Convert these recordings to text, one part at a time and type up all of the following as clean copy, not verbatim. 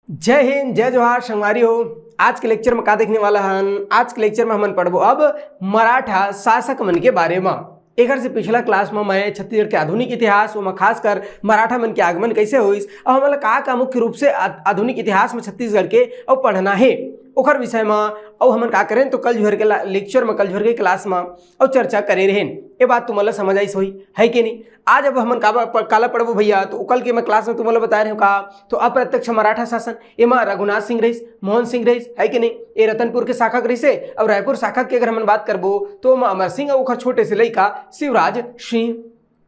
जय हिंद जय जोहार संगवारी हो। आज के लेक्चर में का देखने वाला हन। आज के लेक्चर में हम पढ़बो अब मराठा शासक मन के बारे में। एक से पिछला क्लास में मैं छत्तीसगढ़ के आधुनिक इतिहास में खासकर मराठा मन के आगमन कैसे होइस और हमला का मुख्य रूप से आधुनिक इतिहास में छत्तीसगढ़ के और पढ़ना है ओखर विषय में और हमन का करें तो कल झुहर के लेक्चर में कल झुहर के क्लास में और चर्चा करे रहें। ये बात तुम्हारा समझ आई सोई है कि नहीं। आज अब हमन काला पढ़बो भैया तो कल के मैं क्लास में तुम्हारा बता रहे हो का तो अप्रत्यक्ष मराठा शासन एमा रघुनाथ सिंह रहीस, मोहन सिंह रहीस है कि नहीं। ये रतनपुर के शाखा रहीस है और रायपुर शाखा की अगर हम बात करबो तो अमर सिंह और छोटे से लड़का शिवराज सिंह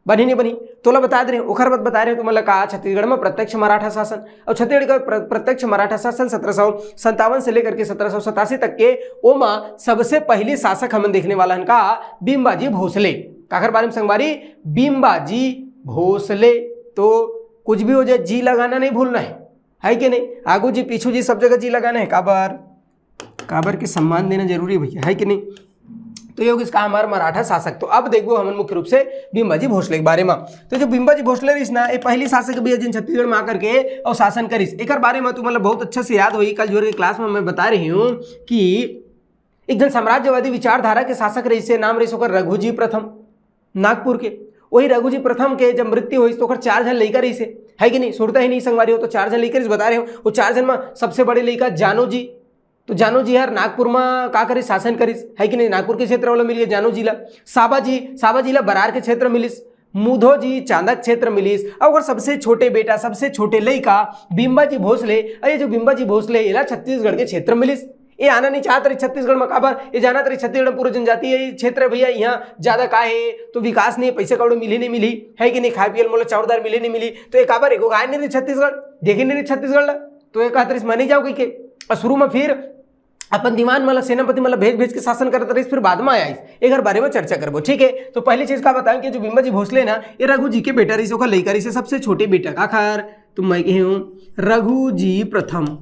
बनी नहीं बनी तोला बता दे रहे ओखर बात बता रहे हो तुम्हारा का छत्तीसगढ़ में प्रत्यक्ष मराठा शासन और छत्तीसगढ़ का प्रत्यक्ष मराठा शासन 1757 से लेकर के 1787 तक के ओमा सबसे पहले शासक हम देखने वाला है का भीमबाजी भोसले। काकर बारे में संगवारी भीमबाजी भोसले। तो कुछ भी हो जाए जी लगाना नहीं भूलना है कि नहीं। आगू जी पीछू जी सब जगह जी लगाना है। काबर के सम्मान देना जरूरी है भैया है कि नहीं। तो ये किसका हमारा मराठा शासक। तो अब देखो हम मुख्य रूप से भीमबाजी भोसले के बारे में। तो जो भीमबाजी भोसले रहीस ना ये पहली शासक भी जिन छत्तीसगढ़ में आकर के और शासन करीस। एक बारे में तुम्हारा बहुत अच्छा से याद हुई। कल जो क्लास में मैं बता रही हूँ कि एक जन साम्राज्यवादी विचारधारा के शासक रहीस से नाम रहीस ओकर रघुजी प्रथम नागपुर के। वही रघुजी प्रथम के जब मृत्यु हुई तो ओकर 4 जन लड़का रहीस है कि नहीं। सुनता ही नहीं संगवारी हो तो 4 जन लड़का रहीस बता रहे हो। वो 4 जन में सबसे बड़े लड़का जानू जी। तो जानू जी यार नागपुर में का करी शासन करीस है कि नहीं। नागपुर के क्षेत्र वाला मिलिए जानू जिला। साबा जिला बरार के क्षेत्र मिलिस। मुधो जी चांदक क्षेत्र मिलिस। और सबसे छोटे बेटा सबसे छोटे लड़का भीमबाजी भोसले। ये जो भीमबाजी भोसले इला छत्तीसगढ़ के क्षेत्र मिलिस। ये आना नहीं चाहत रही छत्तीसगढ़ में काबर ये जाना रही छत्तीसगढ़ में पूरा जनजाति है क्षेत्र भैया यहाँ ज्यादा का है तो विकास नहीं पैसे कौड़े मिली नहीं मिली है कि नहीं। खाए पियल मोला चावलदार मिली नहीं मिली तो एक काबर एक आए नहीं रही छत्तीसगढ़ देखे नहीं रही छत्तीसगढ़ तो एक कहते मानी जाओ कि और शुरू में फिर अपन दीवान मतलब सेनापति मतलब भेज के शासन करते रही फिर बाद में आया एक बारे में चर्चा करबो ठीक है। तो पहली चीज का बताऊं कि जो भीमबाजी भोसले ना ये रघु जी के बेटा रही लड़का रही सबसे छोटे बेटा का खार तो मैं कहूँ रघु जी प्रथम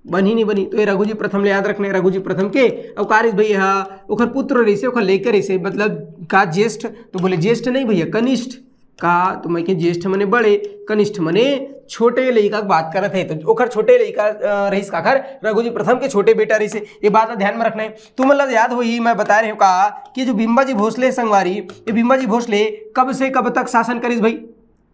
बनी नहीं बनी। तो ये रघु जी प्रथम ले याद रखने रघु जी प्रथम के अवकारिस भैया ओखर पुत्र रही ओखर लेकर रही मतलब का ज्येष्ठ तो बोले ज्येष्ठ नहीं भैया कनिष्ठ का तो मैं के ज्येष्ठ मने बड़े कनिष्ठ मने छोटे लड़का की बात करत है। तो ओखर छोटे लड़का रहीस काखर रघुजी प्रथम के छोटे बेटा रहीस। ये बात ध्यान में रखना है। तुम मतलब याद हुई मैं बता रहे हो का कि जो भीमबाजी भोसले संगवारी ये भीमबाजी भोसले कब से कब तक शासन करीस भाई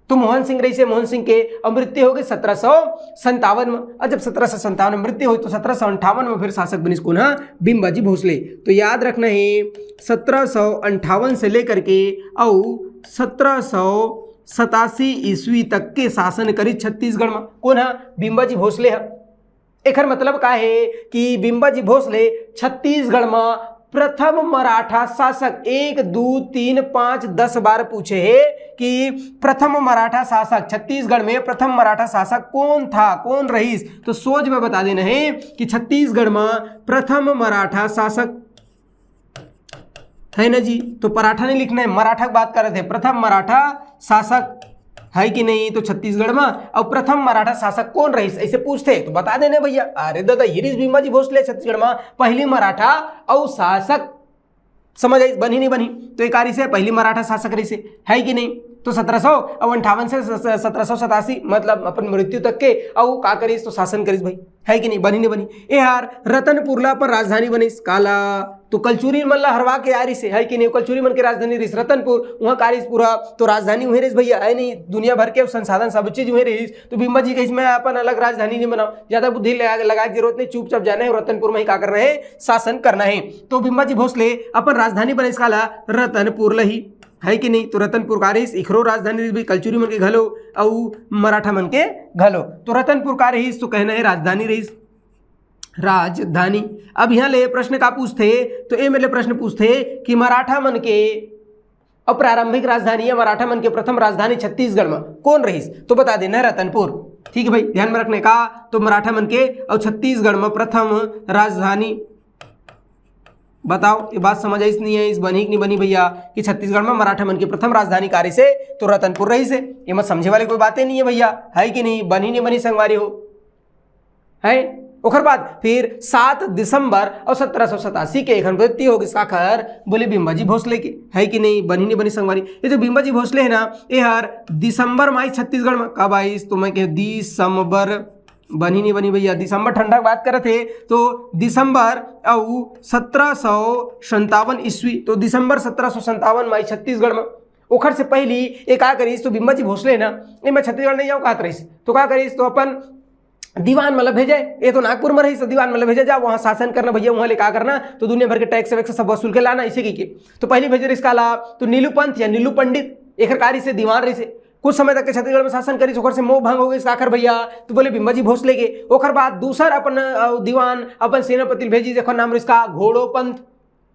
तो मोहन सिंह रही से मोहन सिंह के मृत्यु हो गई 1757 में। और जब 1757 में मृत्यु हुई तो 1758 में फिर शासक बनिस कौन है भीमबाजी भोसले। तो याद रखना है 1758 से लेकर के और 1787 ईस्वी तक के शासन करी छत्तीसगढ़ में कौन है भीमबाजी भोसले है। एक मतलब का है कि भीमबाजी भोसले छत्तीसगढ़ में प्रथम मराठा शासक 1 2 3 5 10 बार पूछे है कि प्रथम मराठा शासक छत्तीसगढ़ में प्रथम मराठा शासक कौन था कौन रहीस। तो सोच में बता देना है कि छत्तीसगढ़ में प्रथम मराठा शासक है ना जी। तो पराठा नहीं लिखना है मराठा की बात कर रहे थे। प्रथम मराठा शासक है कि नहीं तो छत्तीसगढ़ में और प्रथम मराठा शासक कौन रही ऐसे पूछते तो बता देने भैया। अरे दादा हिरीश भीमबाजी भोसले छत्तीसगढ़ में पहली मराठा और शासक समझ आई बनी नहीं बनी। तो एक से पहली मराठा शासक रही से है कि नहीं। तो 1758 से 1787 मतलब अपन मृत्यु तक के और का करीस तो शासन करीस भाई है कि नहीं बनी नहीं बनी। ए यार रतनपुरला पर राजधानी बनीस काला तो कलचुरी मल्ला हरवा के यारी से है कि नहीं। कलचुरी मन के राजधानी रहीस रतनपुर वहाँ कारिस पूरा तो राजधानी वहीं रहीस भैया है नहीं। दुनिया भर के संसाधन सब चीज वहीं रहीस। तो भीमबाजी के इसमें अपन अलग राजधानी नहीं बनाओ ज्यादा बुद्धि लगा की जरूरत नहीं चुपचाप जाना है रतनपुर में ही का करना है शासन करना है। तो भीमबाजी भोसले अपन राजधानी बनीस काला रतनपुर लही है कि नहीं। तो रतनपुर का रहीस इखरो राजधानी रहीस कलचुरी मन के घलो और मराठा मन के घलो। तो रतनपुर का रहीस तो कहना है राजधानी रहीस राजधानी। अब यहाँ ले प्रश्न का पूछते तो ये मेरे प्रश्न पूछते कि मराठा मन के प्रारंभिक राजधानी या मराठा मन के प्रथम राजधानी छत्तीसगढ़ में कौन रहीस तो बता देना रतनपुर ठीक है भाई ध्यान में रखने का। तो मराठा मन के और छत्तीसगढ़ में प्रथम राजधानी बताओ ये बात समझ आई नहीं है इस बनी कि नहीं बनी भैया कि छत्तीसगढ़ में मराठा मन की प्रथम राजधानी कार्य से तो रतनपुर रही से। ये मत समझे वाली कोई बातें नहीं है भैया है कि नहीं बनी नहीं बनी संगवारी हो है। ओखर बाद फिर 7 दिसंबर और 1787 के मृत्यु होगी साखर बोले भीमबाजी भोसले की है कि नहीं बनी नहीं बनी संगवारी। ये जो भीमबाजी भोसले है ना ये हर दिसंबर में आई छत्तीसगढ़ में कब आई तो मैं दिसंबर बनी नहीं बनी भैया। दिसंबर ठंडा की बात करे थे तो दिसंबर और 1757 ईस्वी, तो दिसंबर 1757 में छत्तीसगढ़ में। ओखर से पहली एक का करीस तो बिम्बाजी भोसले ना ये मैं छत्तीसगढ़ नहीं जाऊँ का रहीस तो का करीस तो अपन दीवान मतलब भेजे, ये तो नागपुर में रही तो दीवान मतलब भेजे, जा वहाँ शासन करना भैया, वहाँ ले का करना तो दुनिया भर के टैक्स वैक्स सब वसूल के लाना इसी की। तो पहली भेजे इसका ला तो नीलू पंथ या नीलू पंडित एक कारी से दीवान रही से कुछ समय तक के छत्तीसगढ़ में शासन करी, ओखर से मोह भंग हो गई साखर भैया तो बोले बिम्बाजी भोसले के। ओखर बाद दूसर अपन दीवान अपन सेनापति भेजी जखर नाम इसका घोड़ो पंथ,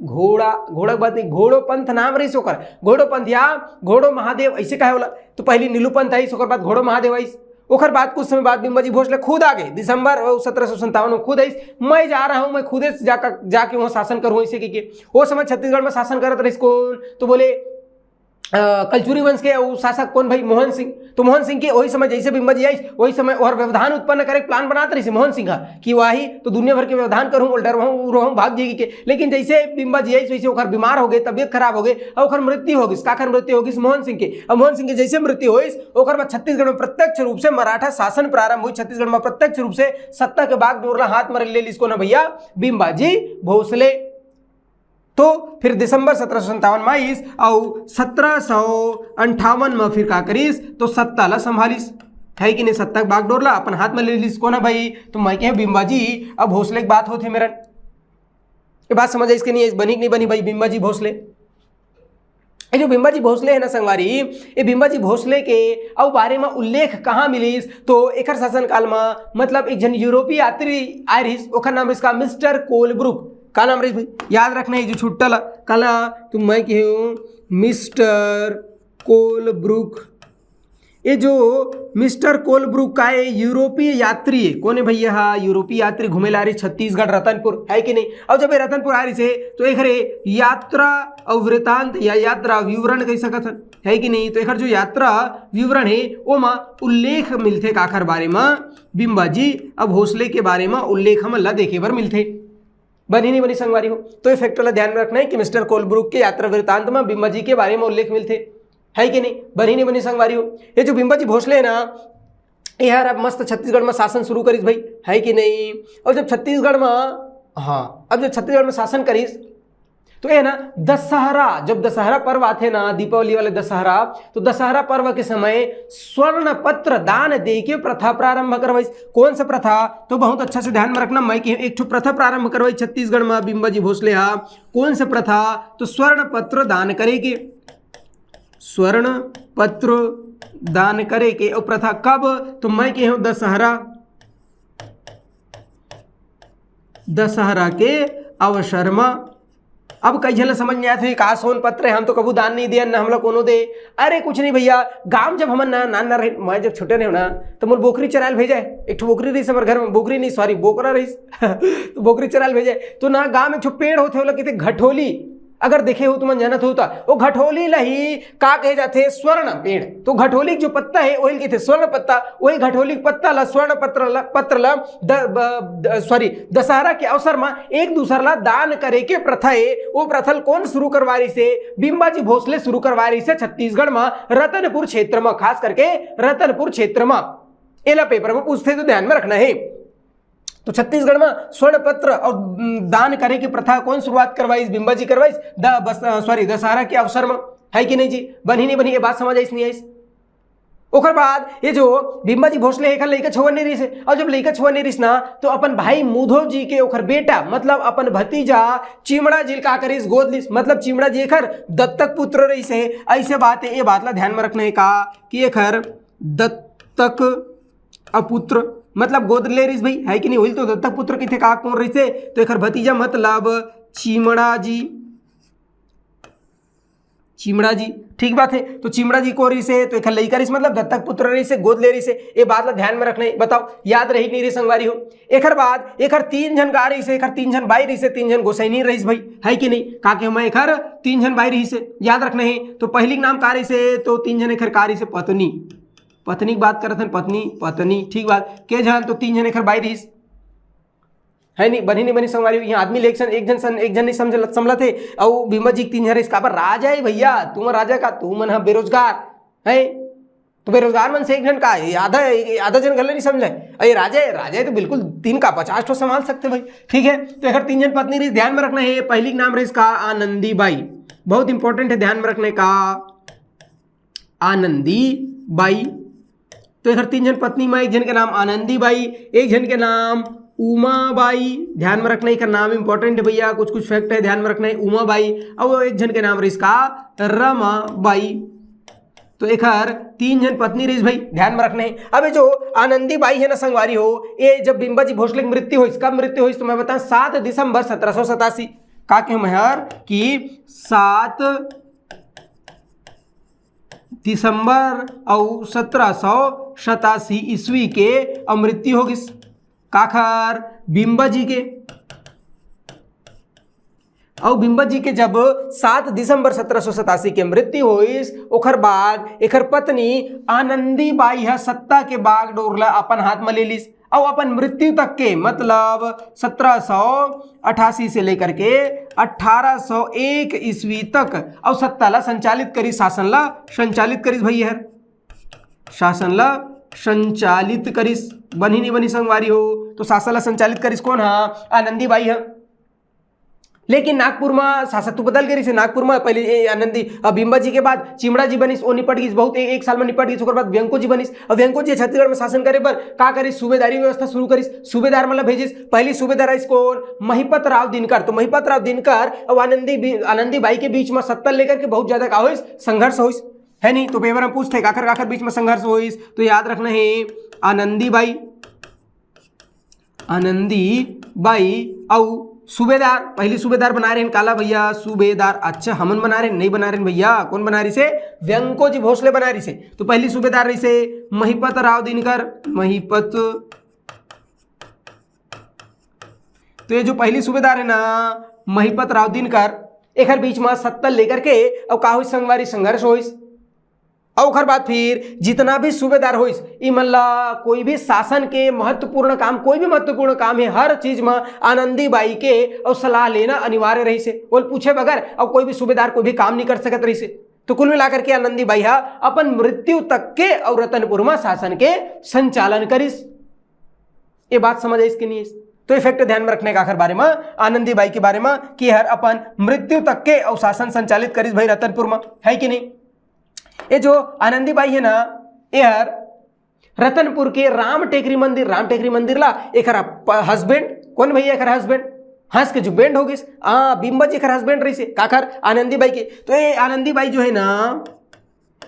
घोड़ा बात नहीं, घोड़ो पंथ नाम रही ओकर, घोड़ो पंथ या घोड़ो महादेव ऐसे कहे बोला। तो पहली नीलू पंथ आई, ओकर बाद घोड़ो महादेव आई। ओकर बाद कुछ समय बाद बिम्बाजी भोसले खुद आ गए, दिसंबर 1757 में खुद आई, मैं जा रहा हूं, मैं खुद जाके वहां शासन करूँ ऐसे की। वो समय छत्तीसगढ़ में शासन करत रही कौन तो बोले कलचुरी वंश के शासक कौन भाई, मोहन सिंह। तो मोहन सिंह के वही समय जैसे बिम्बाजी आई वही समय और व्यवधान उत्पन्न करे प्लान बनाते रही मोहन सिंह कि वही तो दुनिया भर के व्यवधान करूँ और डर रहूँ भाग जाएगी के। लेकिन जैसे बिम्बाजी आई वैसे ओखर बीमार हो गए, तबियत खराब हो गई और ओखर मृत्यु होगी। काकर मृत्यु होगी मोहन सिंह के, और मोहन सिंह के जैसे मृत्यु हुई ओकर बाद छत्तीसगढ़ में प्रत्यक्ष रूप से मराठा शासन प्रारंभ हुई। छत्तीसगढ़ में प्रत्यक्ष रूप से सत्ता के बाग डोरला हाथ में ले इसको ना भैया बिम्बाजी भोसले। तो फिर दिसंबर 1757 में आईस और 1758 में फिर का करीस तो सत्ता ला संभालिस, है कि नहीं, सत्ता बाग डोरला अपन हाथ में ले लिस को ना भाई। तो मैं कहे बिम्बाजी अब भोसले की बात होती मेरा ये बात समझ इसके नहीं बनी नहीं बनी भाई बिम्बाजी भोसले। ये जो बिम्बाजी भोसले है ना संगवारी, ये बिम्बाजी भोसले के अब बारे में उल्लेख कहाँ मिलिस तो एकर शासन काल में मतलब एक जन यूरोपीय यात्री आए रहीस, ओकर नाम इसका मिस्टर कोलब्रुक। का नाम रही भाई याद रखना है जो छुट्टा कला तो मैं कहूँ मिस्टर कोलब्रुक। ये जो मिस्टर कोलब्रुक का है यूरोपीय यात्री है, कौन है भैया, हाँ यूरोपीय यात्री घूमे ला रही छत्तीसगढ़ रतनपुर, है कि नहीं। और जब ये रतनपुर आ रही से तो एक यात्रा और वृतांत या यात्रा विवरण कह सकत है कि नहीं। तो एक जो यात्रा विवरण है वो में उल्लेख मिलते काखर बारे में बिम्बाजी अब भोसले के बारे में उल्लेख हम ला देखे बर मिलते। बनी नहीं बनी संगवारी हो तो ये फैक्टर ध्यान में रखना है कि मिस्टर कोलब्रुक के यात्रा वृतांत में बिम्बाजी के बारे में उल्लेख मिलते, है कि नहीं। बनी नहीं बनी संगवारी हो ये जो बिम्बाजी भोसले है ना यार अब मस्त छत्तीसगढ़ में शासन शुरू करीस भाई, है कि नहीं। और जब छत्तीसगढ़ में हाँ अब जब छत्तीसगढ़ में शासन करीस तो ये ना दशहरा, जब दशहरा पर्व आते ना दीपावली वाले दशहरा, तो दशहरा पर्व के समय स्वर्ण पत्र दान दे के प्रथा प्रारंभ करवाई। कौन सा प्रथा तो बहुत अच्छा से ध्यान में रखना, मैं एक प्रथा प्रारंभ करवाई छत्तीसगढ़ में बिम्बाजी भोसले। हाँ कौन सा प्रथा तो स्वर्ण पत्र दान करेगे, स्वर्ण पत्र दान करे के। और प्रथा कब तो मैं कहूँ दशहरा के अवसर में। अब कई झल समझ में आया थे का सोन पत्र है, हम तो कबू दान नहीं दिया ना हम लोग कोनो दे। अरे कुछ नहीं भैया, गांव जब हम ना रहे, मैं जब छोटे नहीं होना तो मोर बोकरी चराल भेजे, एक ठो बोकरी रही हमारे घर में, बोकरी नहीं सॉरी बोकरा रही तो बोकरी चराल भेजे। तो ना गांव में एक ठो पेड़ होते हो कहते घटोली, अगर देखे हो तो मन जानत होता वो घटोली लही का कहे जाते स्वर्ण पेड़। तो घटोली जो पत्ता है वही कहते स्वर्ण पत्ता, वही घटोली पत्ता ला स्वर्ण पत्र ला दशहरा के अवसर में एक दूसरा ला दान करे के प्रथा है। वो प्रथा कौन शुरू करवारी से बिम्बाजी भोसले शुरू करवारी से छत्तीसगढ़ में रतनपुर क्षेत्र में, खास करके रतनपुर क्षेत्र में। एला पेपर में पूछते तो ध्यान में रखना है। तो छत्तीसगढ़ में स्वर्ण पत्र और दान करे की प्रथा कौन शुरुआत करवाई बिम्बाजी करवाई दशहरा के अवसर में, है कि नहीं जी। बनी नहीं बनी ये बात समझ आई नहीं आई। ओकर बाद ये जो बिम्बाजी भोसले एक लड़का छुअन नहीं रही से, और जब लड़का छुअन नहीं रही ना तो अपन भाई मुधो जी के ओखर बेटा मतलब अपन भतीजा चिमड़ा जी का करीस गोद लिस, मतलब चिमड़ा जी एखर दत्तक पुत्र रही से। ऐसे बात है, ये बात ला ध्यान में रखना है का कि एखर दत्तक अपुत्र मतलब गोद ले रही भाई, है कि नहीं। वही तो दत्तक पुत्र किथे का कौन रही से तो एखर भतीजा मतलब चिमड़ा जी, ठीक बात है। तो चिमड़ा जी को रही से तो एक लड़का रही मतलब दत्तक पुत्र रही से गोद ले रही से। ये बात ला ध्यान में रखना है, बताओ याद रही नहीं रही संगवारी हो। एकर बाद एकर 3 जन का रही से, एकर 3 जन बाई रही से, 3 जन गोसैनी रही भाई, है कि नहीं। का के मैं एकर 3 जन बाई रही से याद रखना है। तो पहली नाम का रही से तो 3 जन एकर का रही से पत्नी की बात करत हन, पत्नी ठीक बात के जन तो 3 जन एकर बाई रही है नहीं। बनी नहीं बनी संगवारी यहाँ आदमी इलेक्शन एक जन नहीं समझ थे और बिम्बाजी 3 जन इसका पर राजा है भैया, तुम राजा का तू मन बेरोजगार है। तो बेरोजगार मन से एक जन का आधा जन गले नहीं समझे, अरे राजा है तो बिल्कुल 3 का 50 तो संभाल सकते भाई। ठीक है, तो अगर 3 जन पत्नी रही, ध्यान में रखना है पहली का नाम रही इसका आनंदी बाई, बहुत इंपॉर्टेंट है ध्यान में रखने का, आनंदी बाई। तो अगर 3 जन पत्नी में एक जन के नाम आनंदी बाई, एक जन के नाम उमा बाई, ध्यान में रखना का नाम इंपॉर्टेंट है भैया, कुछ कुछ फैक्ट है ध्यान में रखना है, उमा बाई। और एक जन के नाम रही इसका रमा बाई। तो एक हर 3 जन पत्नी रही भाई, ध्यान में रखना है। अब जो आनंदी बाई है ना संगवारी हो, ये जब बिंबाजी भोसले की मृत्यु हुई, कब मृत्यु हुई तो मैं बताऊं 7 दिसंबर 1787 का के महर की 7 दिसंबर और 1787 ईस्वी के मृत्यु होगी काखर बिंबाजी के। और बिंबाजी के जब 7 दिसंबर 1787 के मृत्यु हुई, ओखर बाद एकर पत्नी आनंदी बाई है सत्ता के बागडोर ला अपन हाथ में ले लीस और अपन मृत्यु तक के मतलब 1788 से लेकर के 1801 ईस्वी तक और सत्ता ला संचालित करी, शासन ला संचालित करीस भैया, शासन ला संचालित करीस, बनी नहीं बनी संगवारी हो, तो शासन ला संचालित करीस कौन? हाँ, आनंदी बाई है। लेकिन नागपुर में शासक तो बदल गई, नागपुर में पहले आनंदी बिंबाजी के बाद चिमड़ा जी बनीस, वो निपट गई बहुत, एक साल में निपट गई। बाद व्यंको जी बनीस और व्यंको जी छत्तीसगढ़ में शासन करे पर का करीस, सूबेदारी व्यवस्था शुरू करीस। सूबेदार मतलब भेजिस, पहली सूबेदार है कौन? महिपत राव दिनकर। तो महिपत राव दिनकर और आनंदी बाई के बीच में सत्ता लेकर के बहुत ज्यादा का हो संघर्ष हो, है नहीं? तो पेपर में पूछते काकर काकर बीच में संघर्ष हो, तो याद रखना है आनंदी बाई और सूबेदार, पहली सूबेदार बना रहे हैं काला भैया सूबेदार। अच्छा, हमन बना रहे नहीं बना रहे भैया, कौन बना रही से? व्यंको जी भोसले बना रही से। तो पहली सूबेदार रही से महिपत राव दिनकर, महिपत। तो ये जो पहली सूबेदार है ना महिपत राव दिनकर, एक बीच में सत्ता लेकर के और का हुई संगवारी संघर्ष हुई। और ओकर बाद फिर जितना भी सूबेदार हो मतलब कोई भी शासन के महत्वपूर्ण काम, कोई भी महत्वपूर्ण काम है, हर चीज में आनंदी बाई के और सलाह लेना अनिवार्य रही से, बोल पूछे बगैर और कोई भी सूबेदार कोई भी काम नहीं कर सकत रही से। तो कुल मिलाकर के आनंदी बाई अपन मृत्यु तक के और रतनपुर में शासन के संचालन करीस। ये बात समझ आई इसकी नहीं? तो इफेक्ट ध्यान में रखने का आखिर बारे में आनंदी बाई के बारे में कि हर अपन मृत्यु तक के और शासन संचालित करीस भाई रतनपुर में, है कि नहीं? ये जो आनंदी बाई है ना, यार रतनपुर के राम टेकरी मंदिर ला एक हस्बैंड कौन भैया? एक हस्बैंड हंस के जो बैंड होगी बिंबाजी एक हस्बैंड रही से काकर आनंदी बाई के। तो ये आनंदी बाई जो है ना,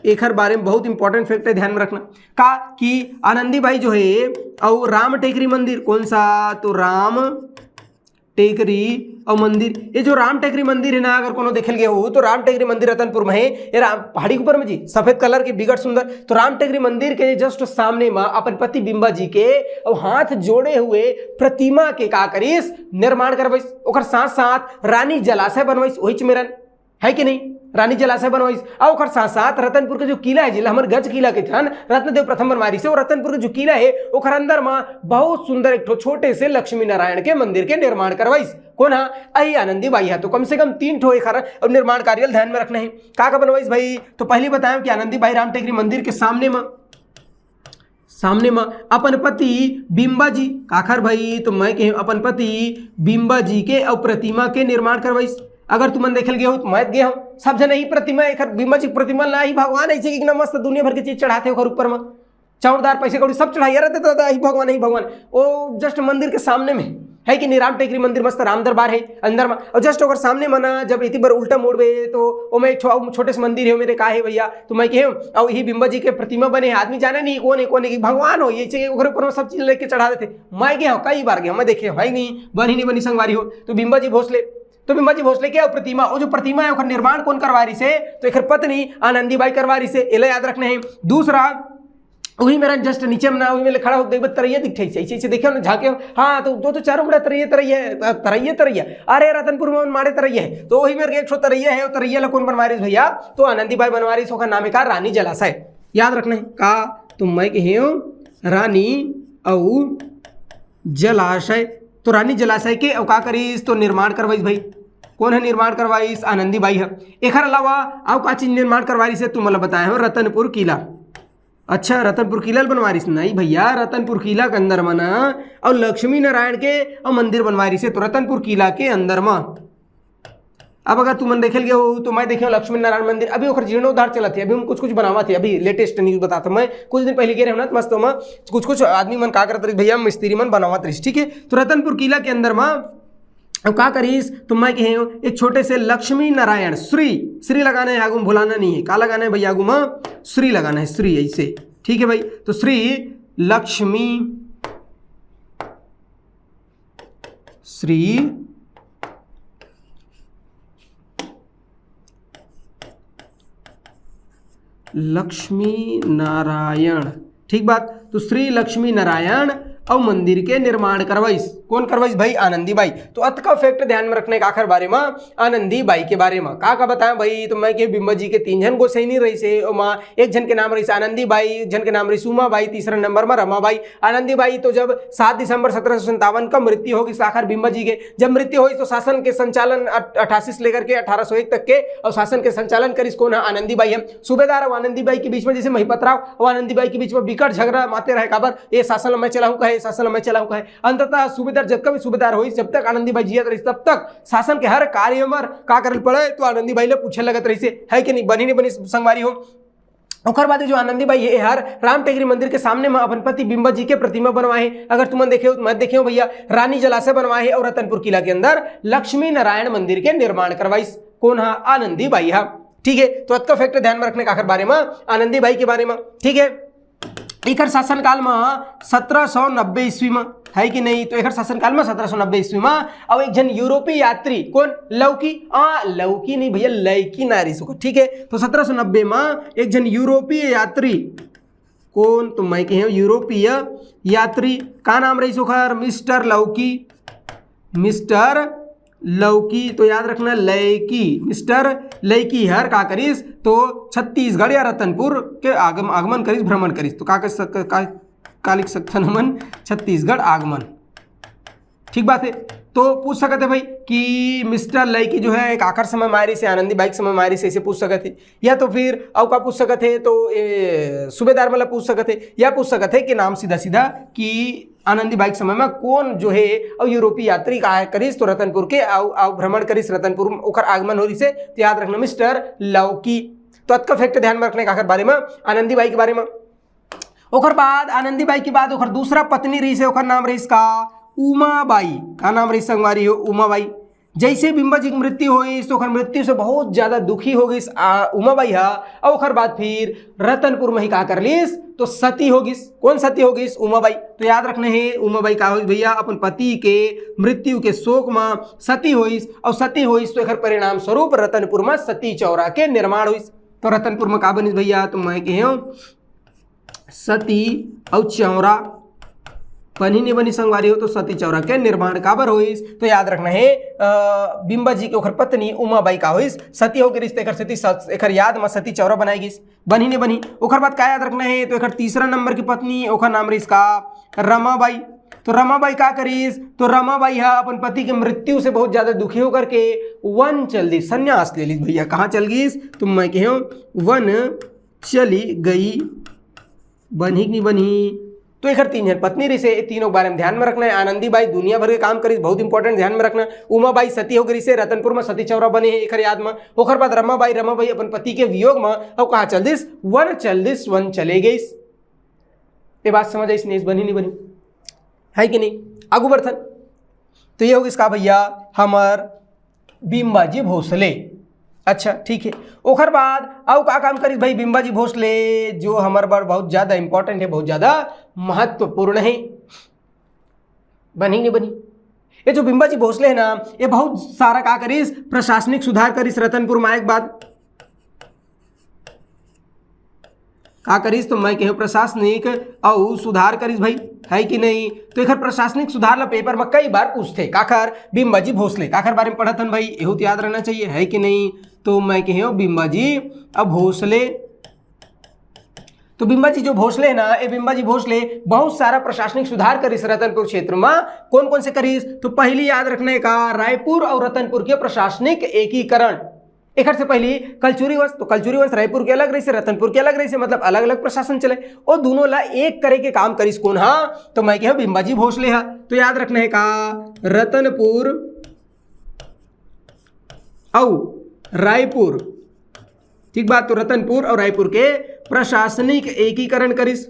एक बारे में बहुत इंपॉर्टेंट फैक्ट है ध्यान में रखना का कि आनंदी बाई जो है और राम टेकरी मंदिर कौन सा? तो राम टेकरी और मंदिर, ये जो राम टेकरी मंदिर है ना, अगर कोनो देखल गया हो तो राम टेकरी मंदिर रतनपुर में है। ये पहाड़ी के ऊपर में जी सफेद कलर की बिगड़ सुंदर। तो राम टेकरी मंदिर के जस्ट सामने में अपन पति बिंबा जी के और हाथ जोड़े हुए प्रतिमा के का करीस निर्माण करवाइस। ओकर साथ साथ रानी जलाशय बनवाइस, वही मेरन, है कि नहीं? रानी जलाशय बनवाइस। और ओकर साथ साथ रतनपुर के जो किला है जिला हमारे गज किला के छन रत्नदेव प्रथम बनवारी से, और रतनपुर के जो किला है ओकर अंदर में बहुत सुंदर एक छोटे से लक्ष्मी नारायण के मंदिर के निर्माण करवाइस। कौन? आई आनंदी बाई है। तो कम से कम 3 ठो एक और निर्माण कार्य ध्यान में रखना है। का बनवाइस भाई? तो पहले बताया कि आनंदी बाई राम टेकरी मंदिर के सामने में अपन पति बिंबा जी काखर भाई, तो मैं कह अपन पति बिंबा जी के और प्रतिमा के निर्माण करवाइस। अगर तुम देखल गए हो तो मैं गए हो, सब जन ही प्रतिमा एक बिंबा जी प्रतिमा ला ही भगवान ऐसे कि मस्त दुनिया भर की चीज चढ़ाते हो ऊपर में, चावरदार पैसे कौड़ी सब चढ़ाइए रहते तो ही भगवान ही भगवान। वो जस्ट मंदिर के सामने में है कि नहीं? राम टेकरी मंदिर मस्त राम दरबार है अंदर में, और जस्ट अगर सामने मना जब इतनी बार उल्टा मोड़ बे तो वो मैं छोटे से मंदिर है मेरे का है भैया। तो मैं कहूँ और यही बिंबा जी के प्रतिमा बने, आदमी जाने नहीं कौन है कि भगवान हो, ये ऊपर में सब चीज लेके चढ़ा देते। मैं गया हूँ कई बार गया, मैं देखे भाई नहीं बनी संगवारी हो। तो बिंबा जी भोसले, तो बिंबा जी भोसले क्या प्रतिमा, वो जो प्रतिमा है उसका निर्माण कौन करवा रही से? तो एक पत्नी आनंदी बाई करवा रही से, इले याद रखना है। दूसरा वही मेरा जस्ट नीचे में ना वही मेरे खड़ा हो देख तरैया दिखे ऐसे देखे ना झाके, हाँ तो दो तो चारों बड़ा तरैया अरे रतनपुर में मारे तरैया है। तो वही मेरे एक तरैया है, तरैया ला कौन बनवा रही भैया? तो आनंदी बाई बनवा रही, उसका नाम है का रानी जलाशय। याद रखना है का, तो मैं कह रानी और जलाशय। तो रानी जलाशय के अवका करीस तो निर्माण करवाइस भाई। कौन है निर्माण करवाइस? आनंदी बाई है। एक अलावा अब का चीज निर्माण करवाई से तुम मतलब बताए हो रतनपुर किला। अच्छा, रतनपुर किला बनवा रही नहीं भैया, रतनपुर किला के अंदर में ना और लक्ष्मी नारायण के और मंदिर बनवा रही से, तो रतनपुर किला के अंदर में। अब अगर तुम देखे गए हो तो मैं देखे लक्ष्मी नारायण मंदिर अभी ओकर जीर्णोद्धार चला थी, अभी हम कुछ बनावा थे, अभी लेटेस्ट न्यूज बताता मैं, कुछ दिन पहले गए ना मस्त में कुछ आदमी मन का करते भैया मिस्त्री मन बनावा रही, ठीक है। तो रतनपुर किला के अंदर में अब का करीस तो मैं कहे एक छोटे से लक्ष्मी नारायण श्री लगाना है, आगू में भुलाना नहीं है, का लगाना है भैया, आगू में श्री लगाना है, श्री ऐसे, ठीक है भाई। तो श्री लक्ष्मी नारायण, ठीक बात। तो श्री लक्ष्मी नारायण और मंदिर के निर्माण करवाइस, कौन करवाइस भाई, आनंदी बाई। तो अत का फैक्ट ध्यान में रखने का आखिर बारे में आनंदी बाई के बारे में का बताएं भाई। तो मैं के बिम्बा जी के 3 जन को सही नहीं रही से, एक जन के नाम रही आनंदी बाई, एक जन के नाम रही उमा बाई, तीसरा नंबर में रमा बाई। आनंदी बाई तो जब 7 दिसंबर 1757 का मृत्यु होगी आखिर बिम्बा जी के, जब मृत्यु हुई तो शासन के संचालन 88 से लेकर के 1801 तक के और शासन के संचालन करिस कौन है, आनंदी बाई है। सूबेदार और आनंदी बाई के बीच में जैसे महिपत राव और आनंदी बाई के बीच में विकट झगड़ा माते रहे, काबर ये शासन मैं चलाऊं कहे, शासन मैं चलाऊं कहे। अंततः सूबेदार जब कभी सूबेदार हुई, जब तक आनंदी बाई जियत रही तब तक शासन के हर कार्य में का करल पड़े तो आनंदी बाई ले पूछे लगत रही से, है कि नहीं, बनी नहीं बनी संगवारी हो। ओकर बाद जो आनंदी बाई है हर राम टेकरी मंदिर के सामने में अपन पति बिम्बा जी के प्रतिमा बनवाए, अगर तुम देखे हो मैं देखे हो भैया, रानी जलाशय बनवाए और रतनपुर किला के अंदर लक्ष्मी नारायण मंदिर के निर्माण करवाइस, कौन है, आनंदी बाई है, ठीक है। तो अत का फैक्टर ध्यान में रखने का आखिर बारे में आनंदी बाई के बारे में, ठीक है। एक शासन काल में 1790 ईस्वी में, है कि नहीं, तो एक शासन काल में 1790 ईस्वी में अब एक जन यूरोपीय यात्री कौन, लौकी लौकी नहीं भैया, लैकी नारी सुख, ठीक है। तो 1790 में एक जन यूरोपीय यात्री कौन, तो मैं कहे यूरोपीय यात्री का नाम रही सुखर, मिस्टर लौकी, तो याद रखना लैकी, मिस्टर लैकी हर का करीस तो छत्तीसगढ़ या रतनपुर के आगमन करीस, भ्रमण करीस, तो का लिख सकते हमन, छत्तीसगढ़ आगमन, ठीक बात है। तो पूछ सकते हैं भाई कि मिस्टर लैकी जो है एक आखिर समय मारी से आनंदी बाई के समय मारी से, इसे पूछ सकते हैं, या तो फिर अब का पूछ सकते हैं तो सूबेदार मतलब पूछ सकते हैं, या पूछ सकते हैं कि नाम सीधा कि आनंदी बाई के समय में कौन जो है और यूरोपीय यात्री का करीस तो रतनपुर के भ्रमण करीस, रतनपुर ओकर आगमन हो रही से, तो याद रखना मिस्टर लौकी। तो अत का फैक्ट ध्यान में रखने का आखिर बारे में आनंदी बाई के बारे में। ओकर बाद आनंदी बाई के बाद ओकर दूसरा पत्नी रही से, ओकर नाम रही का उमा बाई, का नाम रही संगवारी हो उमा बाई। जैसे बिम्बा जी की मृत्यु हुई तो ओकर मृत्यु से बहुत ज्यादा दुखी हो गई उमा बाई हा, और ओकर बाद फिर रतनपुर में ही का कर लीस तो सती हो गिस, कौन सती हो गिस, उमा बाई। तो याद रखने है उमा बाई का हो भैया अपन पति के मृत्यु के शोक में सती होइस, और सती होइस तो एकर परिणाम स्वरूप रतनपुर में सती चौरा के निर्माण होइस। तो रतनपुर में का बनिस भैया, तो मैं कहे सती और चौरा बनी नहीं बनी संगवारी हो, तो सती चौरा के निर्माण काबर होइस, तो याद रखना है बिम्बा जी के ओकर पत्नी उमा बाई का होइस सती हो गिस, एकर सती एकर याद में सती चौरा बनाई गिस, बनी नहीं बनी। ओकर बाद का याद रखना है, तो एकर तीसरा नंबर की पत्नी ओकर नाम रही का रमाबाई। तो रमाबाई का करीस, तो रमाबाई हा अपन पति के मृत्यु से बहुत ज्यादा दुखी होकर के वन चल दी, संन्यास ले ली भैया, कहाँ चल गईस, तो मैं कहो वन चली गई, बनी नहीं बनी। तो एक 3 जन पत्नी रही से, तीनों बारे में ध्यान में रखना है। आनंदी बाई दुनिया भर के काम करी, बहुत इंपॉर्टेंट ध्यान में रखना। उमा बाई सती हो गई से, रतनपुर में सती चौरा बने है एक याद में। ओकर बाद रमाबाई अपन पति के वियोग में अब कहाँ चल दिस, वन चले गई। ये बात समझ आई, नहीं बनी नहीं बनी, है कि नहीं, आगू बर्थन। तो ये होगी इसका भैया हमार बिम्बाजी भोसले। अच्छा ठीक है। ओकर बाद अब का काम करी भाई बिम्बाजी भोसले, जो हमारे बार बहुत ज़्यादा इंपॉर्टेंट है, बहुत ज़्यादा महत्वपूर्ण है, बनी नहीं बनी। ये जो बिम्बाजी भोसले है ना, ये बहुत सारा का करीस प्रशासनिक सुधार करीस रतनपुर में। एक बात का करीस, तो मैं कह प्रशासनिक और सुधार करीस भाई, है कि नहीं। तो एक प्रशासनिक सुधार ला पेपर में कई बार पूछते काखर बिम्बाजी भोसले, काखर बारे में पढ़ा था भाई, यहू याद रहना चाहिए, है कि नहीं। तो मैं कह बिम्बाजी अब भोसले, तो बिम्बाजी जो भोसले है ना, ये बिम्बाजी भोसले बहुत सारा प्रशासनिक सुधार करीस रतनपुर क्षेत्र में। कौन कौन से करीस, तो पहली याद रखने का रायपुर और रतनपुर के प्रशासनिक एकीकरण, एक से पहली कलचुरी वंश, तो कलचुरी वंश रायपुर के अलग रही से, रतनपुर के अलग रही से, मतलब अलग अलग प्रशासन चले और दोनों ला एक करे के काम करिस कौन हा, तो मैं कह बिंबाजी भोसले हा। तो याद रखना है का रतनपुर और रायपुर, ठीक बात। तो रतनपुर और रायपुर के प्रशासनिक एकीकरण करिस।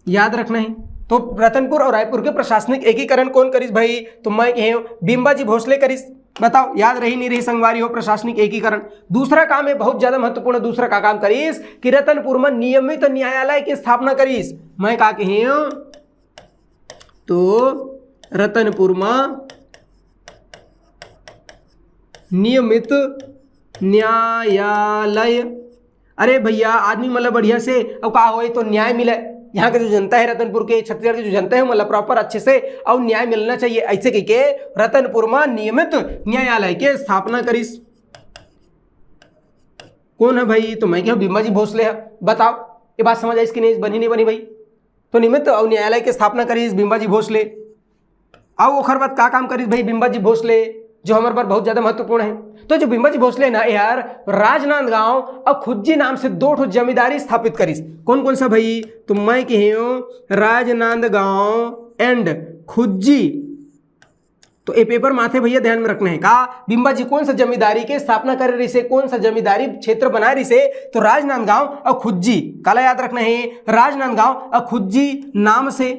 याद रखना है, तो रतनपुर और रायपुर के प्रशासनिक एकीकरण कौन करिस भाई, तो मैं कह बिंबाजी भोसले करिस। बताओ याद रही नहीं रही संगवारी हो प्रशासनिक एकीकरण। दूसरा काम है बहुत ज्यादा महत्वपूर्ण, दूसरा का काम करिस कि रतनपुर में नियमित न्यायालय की स्थापना करिस। मैं का कह तो रतनपुर में नियमित न्यायालय। अरे भैया आदमी मतलब बढ़िया से अब का हो तो न्याय मिले, यहाँ के जो जनता है रतनपुर के छत्तीसगढ़ की जो जनता है मतलब प्रॉपर अच्छे से और न्याय मिलना चाहिए, ऐसे कह के रतनपुर में नियमित न्यायालय के स्थापना करिस। कौन है भाई, तो मैं क्या बिंबाजी भोसले है। बताओ ये बात समझ आई इसकी नहीं, बनी नहीं बनी भाई। तो नियमित और न्यायालय की स्थापना करिस बिंबाजी भोसले। आओ ओखर बाद का काम करिस भाई बिंबाजी भोसले, जो हमारे पर बहुत ज्यादा महत्वपूर्ण है। तो जो बिंबाजी भोसले ना यार राजनांदगांव और खुज्जी नाम से 2 जमींदारी स्थापित करिस। कौन कौन सा भाई, तो मैं कह राजनांदगांव एंड खुज्जी। तो ये पेपर माथे भैया ध्यान में रखना है का बिंबाजी कौन सा जमींदारी के स्थापना कर रही से, कौन सा जमींदारी क्षेत्र बना रही से, तो राजनांदगांव और खुज्जी। काला याद रखना है राजनांदगांव और खुज्जी नाम से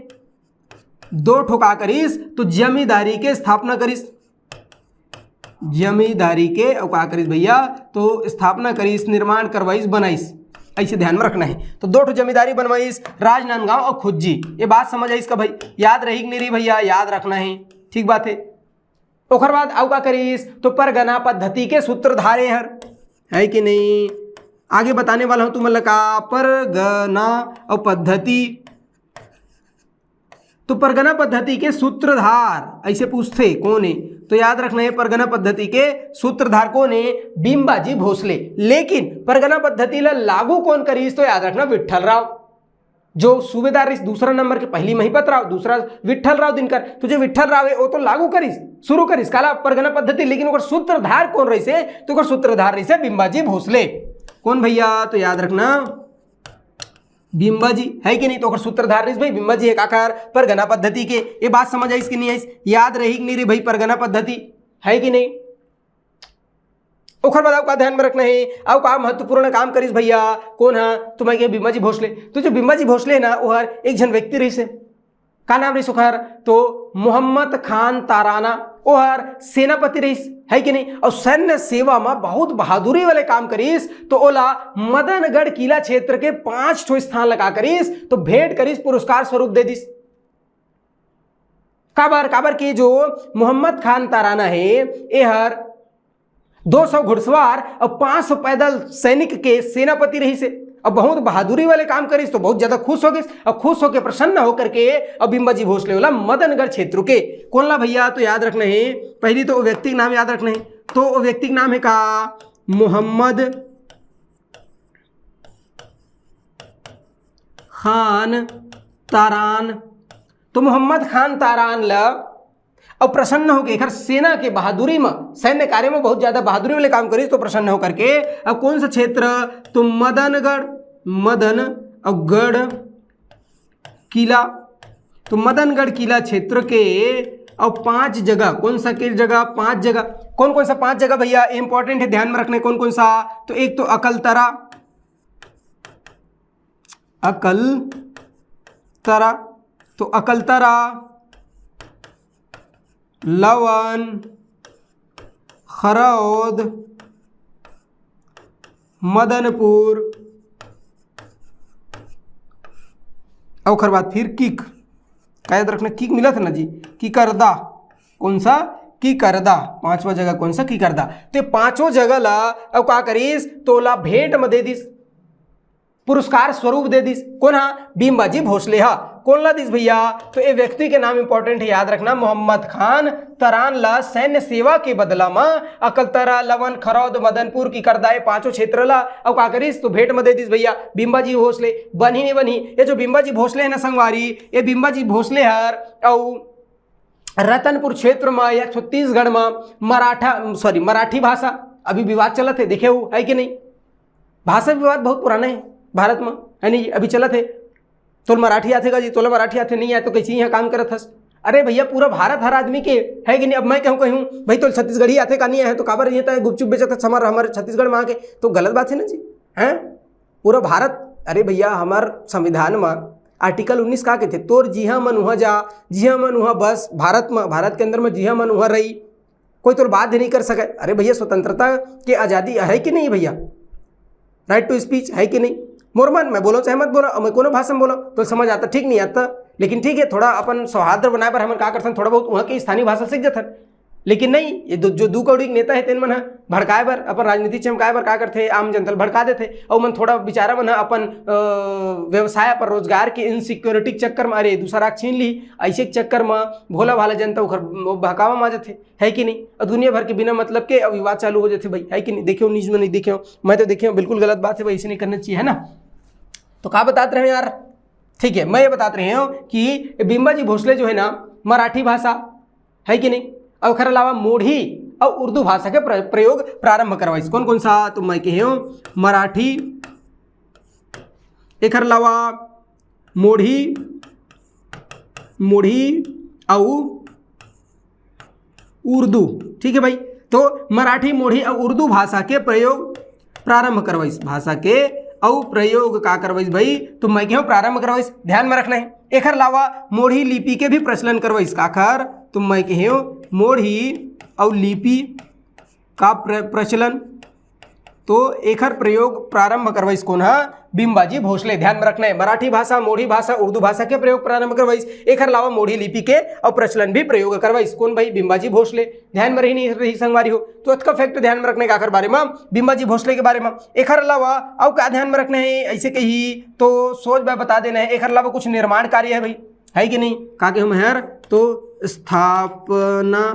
2 ठोका करिस, तो जमींदारी के स्थापना करिस। जमींदारी के और का करिस भैया, तो स्थापना करिस, निर्माण करवाइस, बनाइस, ऐसे ध्यान में रखना है। तो 2 जमींदारी बनवाइस राजनांदगांव और खुज्जी। ये बात समझ आई इसका भाई, याद रही कि नहीं रही भैया, याद रखना है, ठीक बात है। ओखर बाद आउ का करिस, तो परगना पद्धति के सूत्रधारे हर है कि नहीं, आगे बताने वाला हूं तुम का परगना और पद्धति। तो परगना पद्धति के सूत्रधार ऐसे पूछते कौन है, तो याद रखना है परगना पद्धति के सूत्रधार कौन है, बिंबाजी भोसले। लेकिन परगना पद्धति ला लागू कौन करिस, तो याद रखना विठल राव, जो सूबेदार इस दूसरा नंबर के, पहली महिपत राव, दूसरा विठल राव दिनकर। तो जो विठल राव है वो तो लागू करिस, शुरू करिस काला परगना पद्धति, लेकिन ओकर सूत्रधार कौन रही से, तो ओकर सूत्रधार रही से बिंबाजी भोसले। कौन भैया, तो याद रखना बिंबाजी है कि नहीं, तो सूत्रधार रही भाई बिंबाजी है काकार परगना पद्धति के। ये बात समझ आई इसकी नहीं आई, याद रही कि नहीं रही भाई परगना पद्धति है कि नहीं। ओखर बाद का ध्यान में रखना है, अब का महत्वपूर्ण काम करिस भैया कौन है, तो मैं क्या बिंबाजी भोसले। तो जो बिंबाजी भोसले है ना वो हर एक जन व्यक्ति रही से, का नाम रही सुखर, तो मोहम्मद खान ताराना, वो हर सेनापति रहीस है कि नहीं, और सैन्य सेवा में बहुत बहादुरी वाले काम करिस। तो ओला मदनगढ़ किला क्षेत्र के 5 ठो स्थान लगा करिस, तो भेंट करिस, पुरस्कार स्वरूप दे दिस। काबर की जो मोहम्मद खान ताराना है ये हर 200 घुड़सवार और 500 पैदल सैनिक के सेनापति रही से, अब बहुत बहादुरी वाले काम करिस, तो बहुत ज्यादा खुश हो गई और खुश होकर प्रसन्न होकर के अब बिंबाजी भोसले वाला मदनगढ़ क्षेत्र के कौन ला भैया, तो याद रखना है पहली तो व्यक्ति का नाम याद रखना है, तो व्यक्ति का नाम है का मोहम्मद खान तारान। तो मोहम्मद खान तारान ला अब प्रसन्न होकर एक सेना के बहादुरी में, सैन्य कार्य में बहुत ज्यादा बहादुरी वाले काम करिस, तो प्रसन्न होकर के अब कौन सा क्षेत्र, तो मदनगढ़ किला। तो मदनगढ़ किला क्षेत्र के अब 5 जगह, कौन सा के जगह, 5 जगह, कौन कौन सा 5 जगह भैया इंपॉर्टेंट है, ध्यान में रखने कौन कौन सा, तो एक तो अकलतरा, तो अकलतरा, लवन, खरौद, मदनपुर, और बाद फिर किक, याद रखना किक मिला था ना जी, किकरदा, कौन सा, किकरदा, 5वां जगह कौन सा, किकरदा। तो 5 जगह ला अब का करिस, तो ला भेंट में दे दिस, पुरस्कार स्वरूप दे दिस, कौन हा, बिंबाजी भोसले हा। कौन ला दिस भैया? तो ये व्यक्ति के नाम इंपॉर्टेंट है, याद रखना। मोहम्मद खान तरान ला सैन्य सेवा के बदला में अकलतरा, लवन, खरौद, मदनपुर की करदाए 5 क्षेत्र ला और का करिस तो भेंट में दे दिस भैया बिंबाजी भोसले। बनी नहीं बनी? ये जो बिंबाजी भोसले है ना संगवारी, ये बिंबाजी भोसले हर और रतनपुर क्षेत्र में या छत्तीसगढ़ में मराठी भाषा अभी विवाद चलत है, देखे हो है कि नहीं? भाषा विवाद बहुत पुराना है भारत में, है नहीं? अभी चलत है। तो मराठी आते का जी, तोला मराठी आते नहीं आए तो कैसे यहाँ काम करत हस? अरे भैया पूरा भारत हर आदमी के है कि नहीं? अब मैं कहूँ भाई तो छत्तीसगढ़ी आते का नहीं है तो काबर ये तो गुपचुप बेचत हमारे छत्तीसगढ़ में आके, तो गलत बात है ना जी, हैं? पूरा भारत, अरे भैया हमार संविधान में आर्टिकल 19 का कहते तोर जिहा मन उहाँ जा, जिहा मन उहाँ बस, भारत के अंदर में जिहा मन उहाँ रही, कोई तो बाध्य नहीं कर सके। अरे भैया स्वतंत्रता की आज़ादी है कि नहीं भैया? राइट टू स्पीच है कि नहीं? मोरमन मैं बोलो चाहे मत बोलो, मैं कोनो भाषा में बोलो तो समझ आता, ठीक नहीं आता, लेकिन ठीक है थोड़ा अपन सौहार्द बनाए पर हम का करते थोड़ा बहुत वहाँ की स्थानीय भाषा सीख जाते। लेकिन नहीं, ये जो दू कौड़ी नेता है तेन मन भड़काए बर, अपन राजनीति चमकाए बर का करते, आम जनता भड़का देते और मन थोड़ा बेचारा मन अपन व्यवसाय पर रोजगार के इनसिक्योरिटी के चक्कर में, अरे दूसरा छीन ली ऐसे के चक्कर में भोला भाला जनता उखर बहकावा में आ जाते, है कि नहीं? और दुनिया भर के बिना मतलब के विवाद चालू हो जाते भाई, है कि नहीं? देखियो न्यूज में नहीं देखियो, मैं तो देखियो बिल्कुल गलत बात है भाई, ऐसे नहीं करना चाहिए, है ना? तो क्या बताते रहे यार? ठीक है, मैं ये बताते रहे हूँ कि बिंबाजी भोसले जो है ना मराठी भाषा है कि नहीं, और खर अलावा मोढ़ी और उर्दू भाषा के प्रयोग प्रारंभ करवाइस। कौन कौन सा? तो मैं कहे मराठी, एक अलावा मोढ़ी और उर्दू, ठीक है भाई? तो मराठी, मोढ़ी और उर्दू भाषा के प्रयोग प्रारंभ करवाइस, भाषा के और प्रयोग का करवाइस भाई, तो मैं कहूँ प्रारंभ करवाइस, ध्यान में रखना है। एक अलावा मोढ़ी लिपि के भी प्रचलन करवाइस, काकर? तो मैं कहूँ मोढ़ी और लिपि का प्रचलन, तो एकर प्रयोग प्रारंभ करवाइस कौन है? बिंबाजी भोसले। ध्यान में रखना है, मराठी भाषा, मोढ़ी भाषा, उर्दू भाषा के प्रयोग प्रारंभ करवाइस, एक अलावा मोढ़ी लिपि के और प्रचलन भी प्रयोग करवाइस कौन भाई? बिंबाजी भोसले। ध्यान में रही संगवारी हो तो इसका फैक्ट ध्यान में रखने का बारे में, बिंबाजी भोसले के बारे में। एक अलावा और क्या ध्यान में रखना है ऐसे कही तो सोच मैं बता देना है। एक अलावा कुछ निर्माण कार्य है भाई, है कि नहीं? का के हम यार तो स्थापना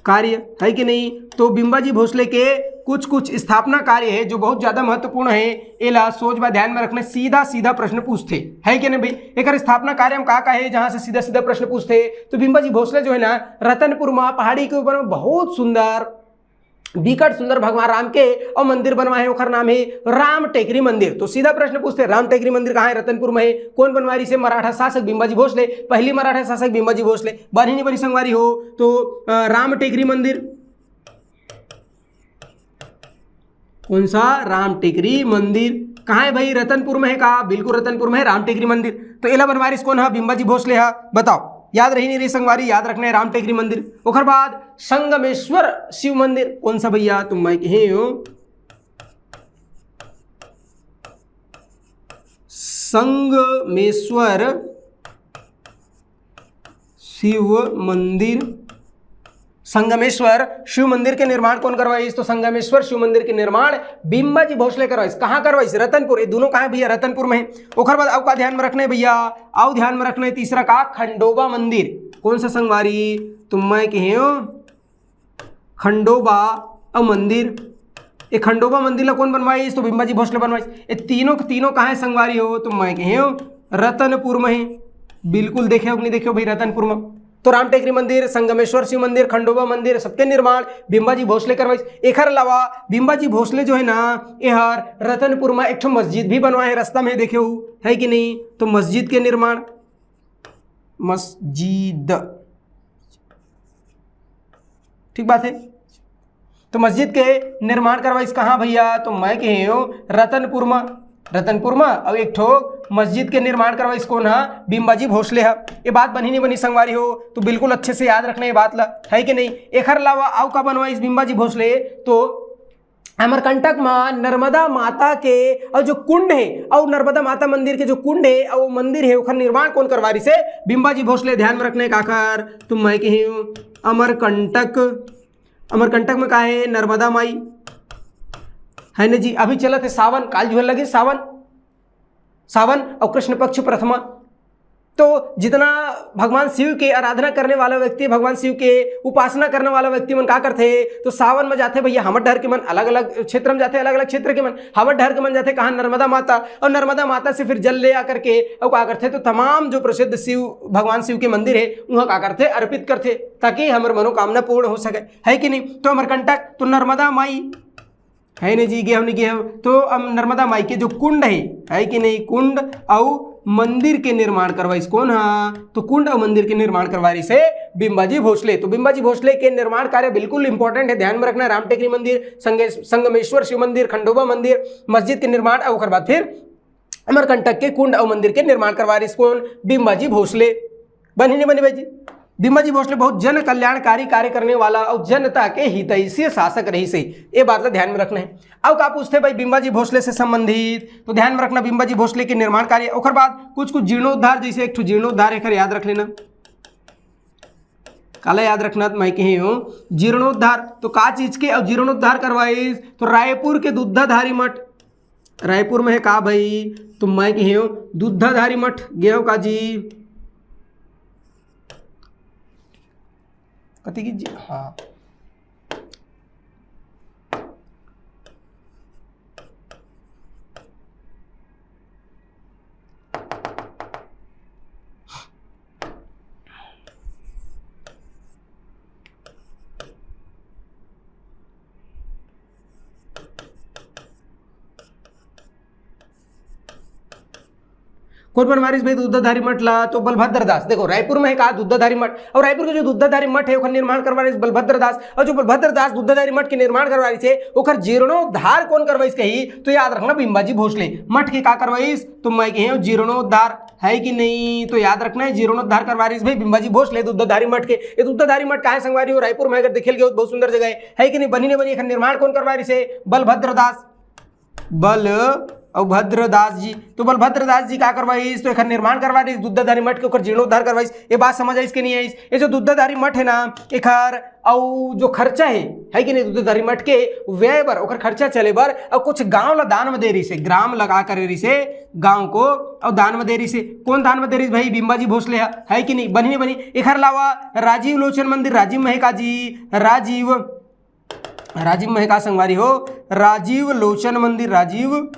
कार्य, है कि नहीं? तो बिंबाजी भोसले के कुछ स्थापना कार्य है जो बहुत ज्यादा महत्वपूर्ण है, एला सोच बा ध्यान में रखना, सीधा प्रश्न पूछते, है कि नहीं भाई? एक स्थापना कार्य में का है जहां से सीधा प्रश्न पूछते, तो बिंबाजी भोसले जो है ना रतनपुर में पहाड़ी के ऊपर में बहुत सुंदर विकट सुंदर भगवान राम के और मंदिर बनवाए, ओखर नाम है राम टेकरी मंदिर। तो सीधा प्रश्न पूछते राम टेकरी मंदिर कहाँ है? रतनपुर में है। कौन बनवारी से? मराठा शासक बिंबाजी भोसले, पहली मराठा शासक बिंबाजी भोसले। बनी नहीं बनी संगवारी हो तो राम टेकरी मंदिर, कौन सा? राम टेकरी मंदिर कहाँ है भाई? रतनपुर में है। कहा? बिल्कुल रतनपुर में है राम टेकरी मंदिर। तो एला बनवारिस कौन है? बिंबाजी भोसले है। बताओ, याद रही नहीं रही संगवारी? याद रखना है राम टेकरी मंदिर। ओखर बाद संगमेश्वर शिव मंदिर, कौन सा भैया? तुम मैं कहे हो संगमेश्वर शिव मंदिर। संगमेश्वर शिव मंदिर के निर्माण कौन करवाइस? तो संगमेश्वर शिव मंदिर के निर्माण बिंबाजी भोसले करवाइस। कहाँ करवाइस? रतनपुर। ये दोनों कहाँ है भैया? रतनपुर में है। ओखर बाद का ध्यान में रखना है भैया, आओ ध्यान में रखना है तीसरा का खंडोबा मंदिर। कौन सा संगवारी? तो मैं कहे खंडोबा और मंदिर। ये खंडोबा मंदिर ला कौन बनवाइस? तो बिंबाजी भोसले बनवाइस। ये तीनों कहाँ है संगवारी हो? तो मैं कहे रतनपुर में है। बिल्कुल देखे अपनी देखियो भाई रतनपुर में। तो राम टेकरी मंदिर, संगमेश्वर शिव मंदिर, खंडोबा मंदिर सबके निर्माण बिंबाजी भोसले करवाइस। एक अलावा बिंबाजी भोसले जो है ना यहर रतनपुर में एक मस्जिद भी बनवाए हैं, रास्ता में देखे हो, है कि नहीं? तो मस्जिद के निर्माण, मस्जिद, ठीक बात है। तो मस्जिद के निर्माण करवाइस कहाँ भैया? तो मैं कहे हूँ रतनपुर में और एक ठो मस्जिद के निर्माण करवाइस कौन है? बिंबाजी भोसले है। ये बात बनी नहीं बनी संगवारी हो तो बिल्कुल अच्छे से याद रखना ये बात ला, है कि नहीं? एक अलावा आओ का बनवाइस बिंबाजी भोसले तो अमरकंटक में नर्मदा माता के और जो कुंड है और नर्मदा माता मंदिर के जो कुंड है और वो मंदिर है उसका निर्माण कौन करवारी से? बिंबाजी भोसले। ध्यान में रखने का आकर तो मैं कही अमरकंटक में का है? नर्मदा माई, है ना जी? अभी चला थे सावन, काल जो है लगे सावन और कृष्ण पक्ष प्रथमा, तो जितना भगवान शिव के आराधना करने वाला व्यक्ति, भगवान शिव के उपासना करने वाला व्यक्ति मन का करते, तो सावन में जाते भैया हमर डहर के मन, अलग अलग क्षेत्र में जाते, अलग अलग क्षेत्र के मन, हमर डहर के मन जाते कहाँ नर्मदा माता, और नर्मदा माता से फिर जल ले आकर के और क्या करते, तो तमाम जो प्रसिद्ध शिव भगवान शिव के मंदिर है वहाँ क्या करते, अर्पित करते, ताकि हमारे मनोकामना पूर्ण हो सके, है कि नहीं। तो अमरकंटक तो नर्मदा माई है नहीं जी, गे हम नहीं गे हम, तो अब नर्मदा माई के जो कुंड है कि नहीं, कुंड और मंदिर के निर्माण करवाइस कौन है, तो कुंड और मंदिर के निर्माण करवाई से बिंबाजी भोसले। तो बिंबाजी भोसले के निर्माण कार्य बिल्कुल इंपॉर्टेंट है, ध्यान में रखना। रामटेकरी मंदिर, संगमेश्वर शिव मंदिर, खंडोबा मंदिर, मस्जिद के निर्माण, और उसके बाद फिर अमरकंटक के कुंड और मंदिर के निर्माण करवा रही कौन, बिंबाजी भोसले। बनी नहीं बनी भाई जी। बिंबाजी भोसले बहुत जन कल्याणकारी कार्य करने वाला और जनता के हितैषी शासक रही से, ये बात ला ध्यान में रखना है। अब का पूछते भाई बिंबाजी भोसले से संबंधित, तो ध्यान में रखना बिंबाजी भोसले के निर्माण कार्य, और बाद कुछ जीर्णोद्धार, जैसे एक जीर्णोद्धार एक याद रख लेना, काला याद रखना मैं कही हूँ जीर्णोद्धार, तो का चीज के और जीर्णोद्धार करवाई, तो रायपुर के दुग्धाधारी मठ, रायपुर में है का भाई, तो मैं कही हूँ दुग्धाधारी मठ गए का जी, कथी की जी, हाँ कौन बनवारिस भाई दुग्धाधारी मठ ला, तो बलभद्र दास। देखो रायपुर में है कहा दुग्धाधारी मठ, और रायपुर के जो दुग्धाधारी मठ है उसका निर्माण करवा रही बलभद्र दास, और जो बलभद्र दास दुग्धाधारी मठ के निर्माण करवा रही थे ओकर जीर्णोद्धार कौन करवाइस कही, तो याद रखना बिंबाजी भोसले। मठ के का करवाइस, तो मैं कही जीर्णोद्धार, है कि नहीं, तो याद रखना है जीर्णोद्धार करवा रही भाई बिंबाजी भोसले दुग्धाधारी मठ के। ये दुग्धाधारी मठ कहाँ संगवारी हो, रायपुर में अगर देखेल गए बहुत सुंदर जगह है कि नहीं, बनी नहीं बनी, निर्माण कौन करवा रही से, बलभद्र दास, बल और भद्रदास जी। तो बलभद्रदास जी का करवाइस, तो एक निर्माण करवा रही दुग्धाधारी मठ के, ऊपर जीर्णोद्धार करवाइस। ये बात समझ आई कि नहीं आई, ये जो दुग्धाधारी मठ है ना एक और जो खर्चा है कि नहीं दुग्धाधारी मठ के व्यय बर, ओकर खर्चा चले बर, और कुछ गांव ला दान में दे रही से, ग्राम लगा कर रही से गांव को, और दान में दे रही से, कौन दान में दे रही भाई, बिंबाजी भोसले है कि नहीं, बनी नहीं बनी। एक अलावा राजीव लोचन मंदिर, राजीव महका जी, राजीव महका संगवारी हो, राजीव लोचन मंदिर, राजीव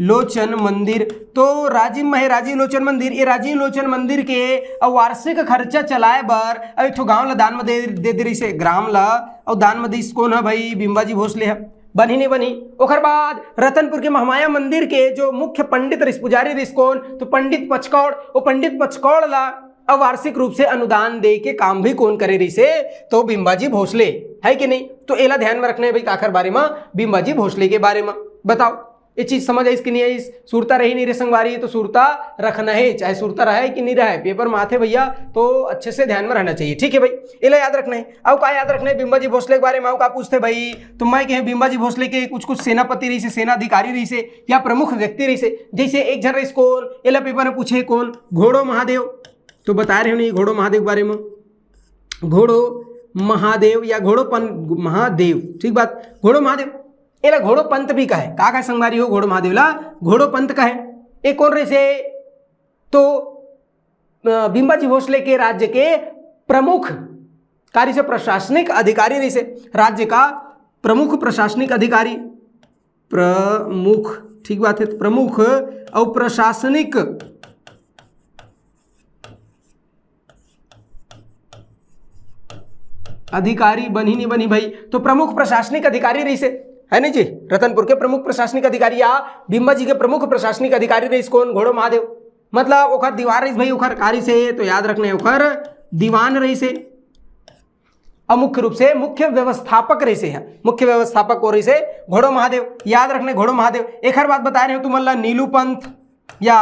लोचन मंदिर, तो राजीव लोचन मंदिर, ये राजीव लोचन मंदिर के वार्षिक खर्चा चलाए बर एक गांव ला दान में दे रही से, ग्राम ला, और दान में दिस कौन है भाई, बिंबाजी भोसले है। बनी नहीं बनी। ओकर बाद रतनपुर के महामाया मंदिर के जो मुख्य पंडित रिस पुजारी रिस कौन, तो पंडित पचकौड़, वो पंडित पचकौड़ ला अवार्षिक रूप से अनुदान दे के काम भी कौन करे रही से, तो बिंबाजी भोसले, है कि नहीं। तो एला ध्यान में रखना है भाई काखर बारे में, बिंबाजी भोसले के बारे में। बताओ ये चीज समझ आई कि नहीं आई, सुरता रही नहीं रे संगवारी, तो सुरता रखना है, चाहे सुरता रहे कि नहीं रहे, पेपर में आते भैया तो अच्छे से ध्यान में रहना चाहिए, ठीक है भाई। एला याद रखना है। अब का याद रखना है बिंबाजी भोसले के बारे में, का पूछते भाई, तो मैं कहे बिंबाजी भोसले के कुछ सेनापति रही से, सेनाधिकारी रही से, या प्रमुख व्यक्ति रही से। जैसे एक जन रही कौन, एला पेपर में पूछे कौन, घोड़ो महादेव, तो बता रहे हो नहीं घोड़ो महादेव के बारे में, घोड़ो महादेव या घोड़ो महादेव, ठीक बात, घोड़ो महादेव। एला घोड़ो पंत भी कहे, का संगवारी हो, घोड़ो महादेव ला घोड़ो पंत कहे। एक कौन रहे से, तो बिंबाजी भोसले के राज्य के प्रमुख कार्य से प्रशासनिक अधिकारी रही से, राज्य का प्रमुख प्रशासनिक अधिकारी, प्रमुख, ठीक बात है, प्रमुख और प्रशासनिक अधिकारी, बनी नहीं बनी भाई, तो प्रमुख प्रशासनिक अधिकारी रही से, है नहीं जी। रतनपुर के प्रमुख प्रशासनिक अधिकारी या बिंबाजी के प्रमुख प्रशासनिक अधिकारी रही कौन, घोड़ो महादेव। मतलब ओखर दीवार रही भाई, ओखर कार्य से, तो याद रखना है ओखर दीवान रही से, और मुख्य रूप से मुख्य व्यवस्थापक रही से है, मुख्य व्यवस्थापक हो रही से घोड़ो महादेव, याद रखने घोड़ो महादेव। एक हर बात बता रहे हो तुम्हारा नीलू पंथ या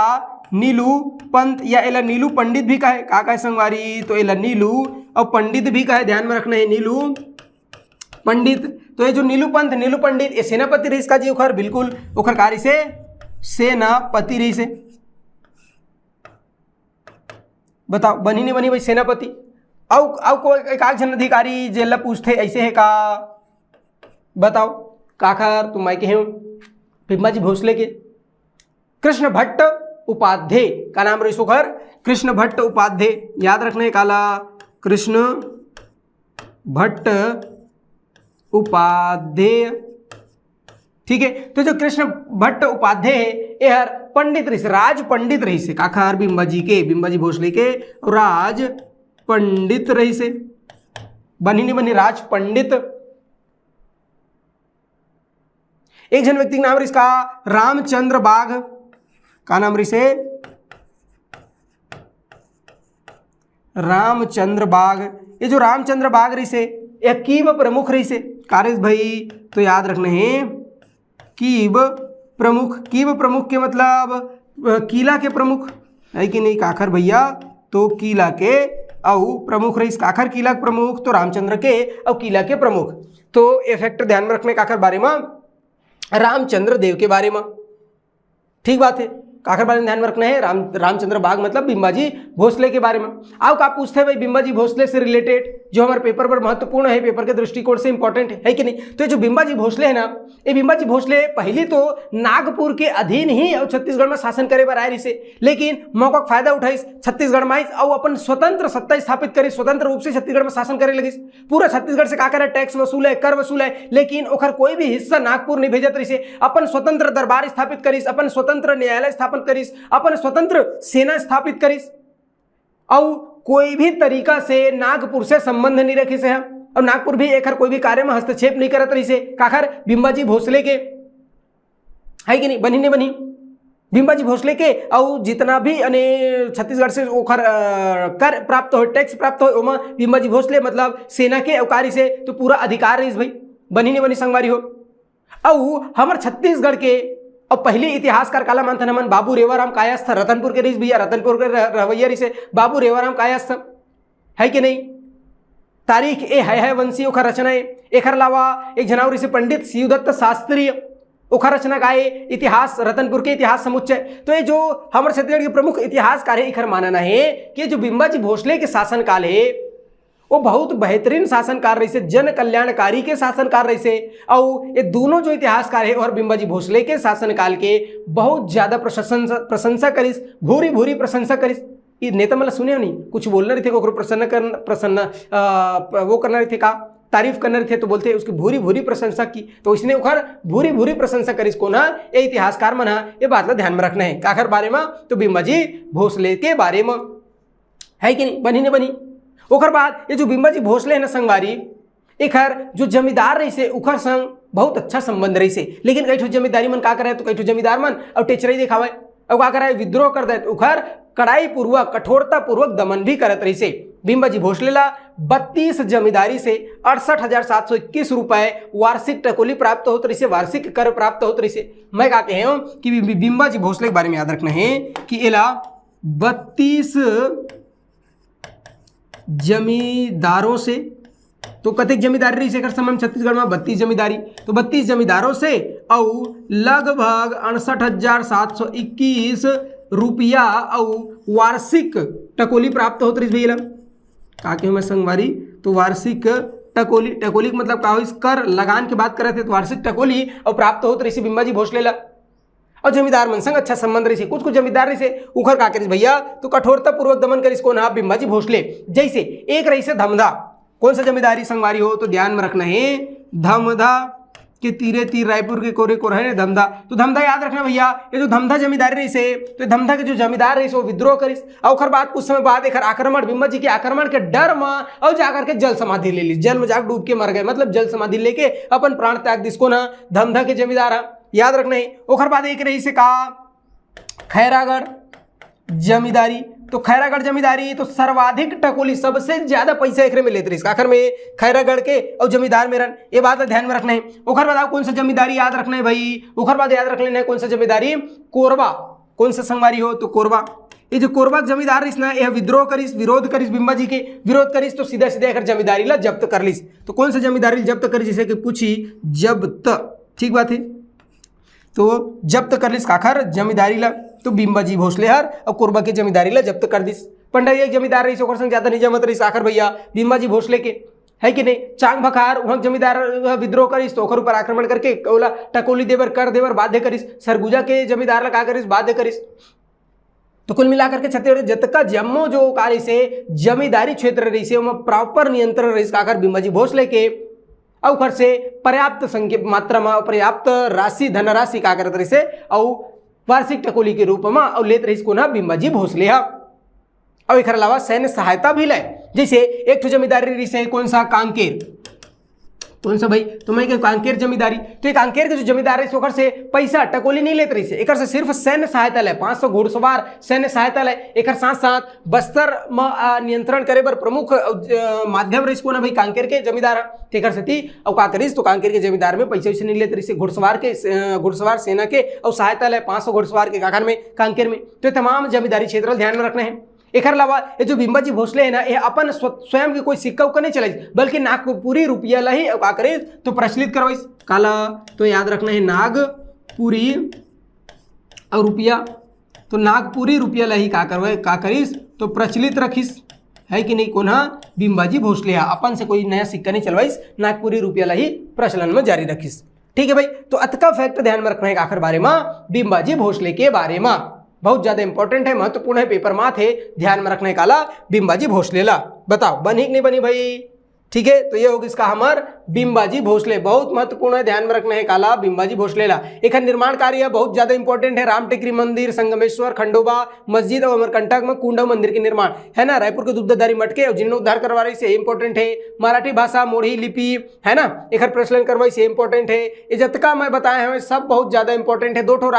नीलू पंत या एला नीलू पंडित भी कहे, का संगवारी, तो एला नीलू और पंडित भी कहे, ध्यान में रखना है नीलू पंडित। तो ये जो नीलू पंत नीलू पंडित ये सेनापति रही का जी, ओखर बिल्कुल ओखर कार्य से सेनापति रही से। बताओ बनी नहीं बनी भाई सेनापति। औ कोई एक जन अधिकारी जेला पूछते ऐसे है का, बताओ काखर तुम मैं कहे बिंबाजी भोसले के कृष्ण भट्ट उपाध्याय का नाम रही ओखर कृष्ण भट्ट उपाध्याय, याद रखने काला कृष्ण भट्ट उपाध्याय। ठीक है, तो जो कृष्ण भट्ट उपाध्याय है यह पंडित रही, राज पंडित रही से काखर बिंबाजी भोसले के राज पंडित रही से, बनी नहीं बनी राज पंडित। एक जन व्यक्ति का नाम रही इसका रामचंद्र बाग, का नाम रही से रामचंद्र बाग। ये जो रामचंद्र बाग रही से यह कीब प्रमुख रही से कारिस भाई, तो याद रखने हैं कीब प्रमुख। कीब प्रमुख के मतलब किला के प्रमुख है कि नहीं काखर भैया, तो किला के औ प्रमुख रही काखर किला के प्रमुख, तो रामचंद्र के और किला के प्रमुख। तो ये फैक्टर ध्यान में रखने काखर बारे में रामचंद्र देव के बारे में। ठीक बात है, काखर बारे में ध्यान में रखना है रामचंद्र बाग मतलब बिंबाजी भोसले के बारे में। आओ का पूछते हैं भाई बिंबाजी भोसले से रिलेटेड जो हमारे पेपर पर महत्वपूर्ण है, पेपर के दृष्टिकोण से इंपॉर्टेंट है कि नहीं। तो जो बिंबाजी भोसले है ना, ये बिंबाजी भोसले पहले तो नागपुर के अधीन ही और छत्तीसगढ़ में शासन करे बर आए रही से, लेकिन मौका का फायदा उठाइस छत्तीसगढ़ में और अपन स्वतंत्र सत्ता स्थापित करी, स्वतंत्र रूप से छत्तीसगढ़ में शासन करे लगिस। पूरा छत्तीसगढ़ से का करे टैक्स वसूल है, कर वसूल है, लेकिन ओखर कोई भी हिस्सा नागपुर नहीं भेजत रही से। अपन स्वतंत्र दरबार स्थापित करिस, अपन स्वतंत्र न्यायालय स्थापित करिस, अपन स्वतंत्र सेना स्थापित करिस और कोई भी तरीका से नागपुर से संबंध नहीं रखी से। और नागपुर भी एक कोई भी कार्य में हस्तक्षेप नहीं करत रही से काखर बिंबाजी भोसले के, है कि नहीं, बनी नहीं बनी बिंबाजी भोसले के। और जितना भी छत्तीसगढ़ से ओखर कर प्राप्त हो, टैक्स प्राप्त हो, ओमा बिंबाजी भोसले मतलब सेना के अवकारी से तो पूरा अधिकार रही भाई, बनी नहीं बनी संगवारी हो। और हमारे छत्तीसगढ़ के और पहले इतिहासकार काला मानथन हमन बाबू रेवाराम कायस्थ, रतनपुर के रईस भैया, रतनपुर के रवैया रही से बाबू रेवाराम कायस्थ, है कि नहीं। तारीख ए है वंशी ओखर रचना है। एक अलावा एक जनावरी से पंडित शिवदत्त शास्त्री ओखर रचना का है इतिहास, रतनपुर के इतिहास समुच्चय। तो ये जो हमारे छत्तीसगढ़ के प्रमुख इतिहासकार है, इखर मानना है कि जो बिंबाजी भोसले के शासनकाल है वो बहुत बेहतरीन शासनकार रही से, जन कल्याणकारी के शासनकार रही से। और ये दोनों जो इतिहासकार है और बिंबाजी भोसले के शासनकाल के बहुत ज्यादा प्रशंसा करिस, भूरी भूरी प्रशंसा करिस। ये नेता मतलब सुने नहीं कुछ बोलना रहे थे, वो करना रहे थे का तारीफ करना रहे थे, तो बोलते उसकी भूरी भूरी प्रशंसा की, तो इसने उखर भूरी भूरी प्रशंसा करिस। कौन है ये इतिहासकार मन है, ये बात का ध्यान में रखना है काखर बारे में, तो बिंबाजी भोसले के बारे में, है कि नहीं, बनी नहीं बनी। ओखर बाद ये जो बिंबाजी भोसले है ना संगवारी, एखर जो जमींदार रही से उखर संग बहुत अच्छा संबंध रही से। लेकिन कई ठो जमींदारी मन का करे, तो कई ठो जमींदार मन और टेचरई दिखावे और का करे विद्रोह कर दे, उखर कड़ाई पूर्वक कठोरता पूर्वक दमन भी करत रही से। बिंबाजी भोसले ला 32 जमींदारी से 68,721 रुपए वार्षिक टकोली प्राप्त होत रही से, वार्षिक कर प्राप्त होत रही से। मैं का कहे हूं कि बिंबाजी भोसले के बारे में याद रखना है कि एला 32 जमींदारों से, तो कतिक जमींदारी रही से समय छत्तीसगढ़ में 32 जमींदारी, तो 32 जमींदारों से और लगभग 68,721 रुपया और वार्षिक टकोली प्राप्त होत रही भैया का के मैं संगवारी। तो वार्षिक टकोली, टकोली का मतलब का हो, इस कर लगान की बात करे थे, तो वार्षिक टकोली और प्राप्त होत रही बिंबाजी भोसले ला। और जमींदार मन संग अच्छा संबंध रही, कुछ कुछ जमींदार रही से उखर का करिस भैया, तो कठोरता पूर्वक दमन करिस। कौन है बिंबाजी भोसले। जैसे एक रही से धमधा, कौन सा जमींदारी संगवारी हो, तो ध्यान में रखना है धमधा के तीरे तीर रायपुर के कोरे कोर है धमधा। तो धमधा याद रखना भैया, ये जो धमधा जमींदारी रही से, तो धमधा के जो जमींदार रही से वो विद्रोह करिस। और ओखर बाद कुछ समय बाद एक आक्रमण, बिंबाजी के आक्रमण के डर में और जाकर के जल समाधि ले ली, जल में जाकर डूब के मर गए, मतलब जल समाधि लेके अपन प्राण त्याग दिस। को ना धमधा के जमींदार याद रखना है। ओखर बाद एक रही से का खैरागढ़ जमींदारी, तो खैरागढ़ जमींदारी तो सर्वाधिक टकोली, सबसे ज्यादा पैसा एकरे में लेते रही आखिर में खैरागढ़ के और जमींदार मेरन, ये बात ध्यान में रखना है। ओखर बाद कौन सा जमींदारी याद रखना है भाई, ओखर बाद याद रख लेना है कौन सा जमींदारी, कोरबा। कौन सा संगवारी हो, तो कोरबा। ये जो कोरबा जमींदार रही ना, यह विद्रोह करिस, विरोध करिस, बिंबाजी के विरोध करिस, तो सीधा सीधा एक जमींदारी ला जब्त कर लिस। तो कौन सा जमींदारी जब्त करिस, जैसे कि पूछी जब्त, ठीक बात है, तो जब्त कर लिस काखर जमींदारी ला, तो बिंबाजी भोसले हर और कोरबा के जमींदारी ला जब्त कर दिस। पंडा एक जमींदार रही ओकर संग ज्यादा नहीं जमत रही आखर भैया बिंबाजी भोसले के, है कि नहीं। चांग भखार वहाँ जमींदार विद्रोह करिस, तो ओकर ऊपर आक्रमण करके ओला टकोली देवर कर देवर बाध्य करिस। सरगुजा के जमींदार ला का करिस, बाध्य करिस। तो कुल मिलाकर के छत्तीसगढ़ जतका जम्मो जो कार्य से जमींदारी क्षेत्र रही से प्रॉपर नियंत्रण रही काकर बिम्बाजी भोसले के और घर से पर्याप्त संख्या मात्रा में पर्याप्त राशि धनराशि का करत रही से और वार्षिक टकोली के रूप में और लेत रही को ना बिम्बाजी भोसले और एक अलावा सैन्य सहायता भी ले। जैसे एक ठो जमींदारी रही से कौन सा कांकेर, कौन सा भाई तो मैं कांकेर जमींदारी, तो एक कांकेर के जो जमींदार है ओकर से पैसा टकोली नहीं लेते रही से एक से सिर्फ सैन्य सहायता ले 500 घुड़सवार सैन्य सहायता ले। एक साथ साथ बस्तर में नियंत्रण करे बर प्रमुख माध्यम रही को ना भाई कांकेर के जमींदार एक से और का करीस तो कांकेर के जमींदार में पैसे वैसे नहीं लेते रही से घुड़सवार सेना के और सहायता ले 500 घुड़सवार के काकर में कांकेर में। तो तमाम जमींदारी क्षेत्र ध्यान में रखना है। एक अलावा ये जो बिम्बाजी भोसले है ना ये अपन स्वयं के कोई सिक्का उक्का नहीं चलाई बल्कि नागपुरी रुपया ला ही का करे तो प्रचलित करवाई काला। तो याद रखना है नागपुरी और रुपया, तो नागपुरी रुपया ला ही का करवाए का करीस तो प्रचलित रखिस है कि नहीं कोना बिम्बाजी भोसले अपन से कोई नया सिक्का नहीं चलवाइस नागपुरी रुपया ला ही प्रचलन में जारी रखिस। ठीक है भाई, तो अतका फैक्ट ध्यान में रखना है आखिर बारे में बिम्बाजी भोसले के बारे में बहुत ज्यादा इंपॉर्टेंट है, महत्वपूर्ण है, पेपर में थे ध्यान में रखने काला बिम्बाजी भोसले ला। बताओ बनी कि नहीं बनी भाई? ठीक है, तो ये होगी इसका हमार बिम्बाजी भोसले, बहुत महत्वपूर्ण है, ध्यान में रखना है काला बिम्बाजी भोसले ला। एक निर्माण कार्य बहुत ज्यादा इंपॉर्टेंट है, राम टेकरी मंदिर, संगमेश्वर, खंडोबा मस्जिद और अमरकंटक में कुंडा मंदिर के निर्माण है ना। रायपुर के दुग्धधारी मठ के जीर्णोद्धार करवा रही से इंपॉर्टेंट है। मराठी भाषा मोढ़ी लिपि है ना एक प्रचलन करवाई से इंपॉर्टेंट है। ये जतका मैं बताया हूँ सब बहुत ज्यादा इंपॉर्टेंट है। दो ठो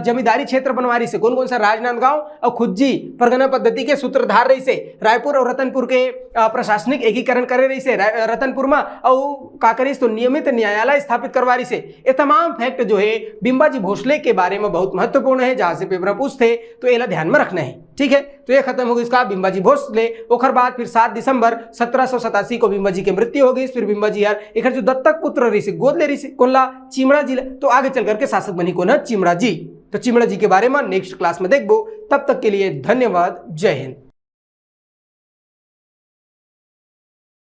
जमींदारी क्षेत्र बनवा रही से कौन कौन सा राजनांदगांव और खुज्जी परगना पद्धति के सूत्रधार रही से रायपुर और रतनपुर के प्रशासनिक एकीकरण करे रही से रतनपुर में और काकरीस तो नियमित न्यायालय स्थापित करवा रही से। ये तमाम फैक्ट जो है बिम्बाजी भोसले के बारे में बहुत महत्वपूर्ण है, जहां से पेपर पूछते तो ये ध्यान में रखना है। ठीक है, तो ये खत्म हो गई इसका बिम्बाजी भोसले। ओखर बाद फिर 7 दिसंबर 1787 को बिम्बाजी की मृत्यु हो गई। फिर बिम्बाजी यार एक जो दत्तक पुत्र रही से गोद ले रही से कोल्ला चिमड़ा जी, तो आगे चल करके शासक बनी कौन है चिमड़ा जी। तो चिमड़ा जी के बारे में नेक्स्ट क्लास में देखबो। तब तक के लिए धन्यवाद, जय हिंद।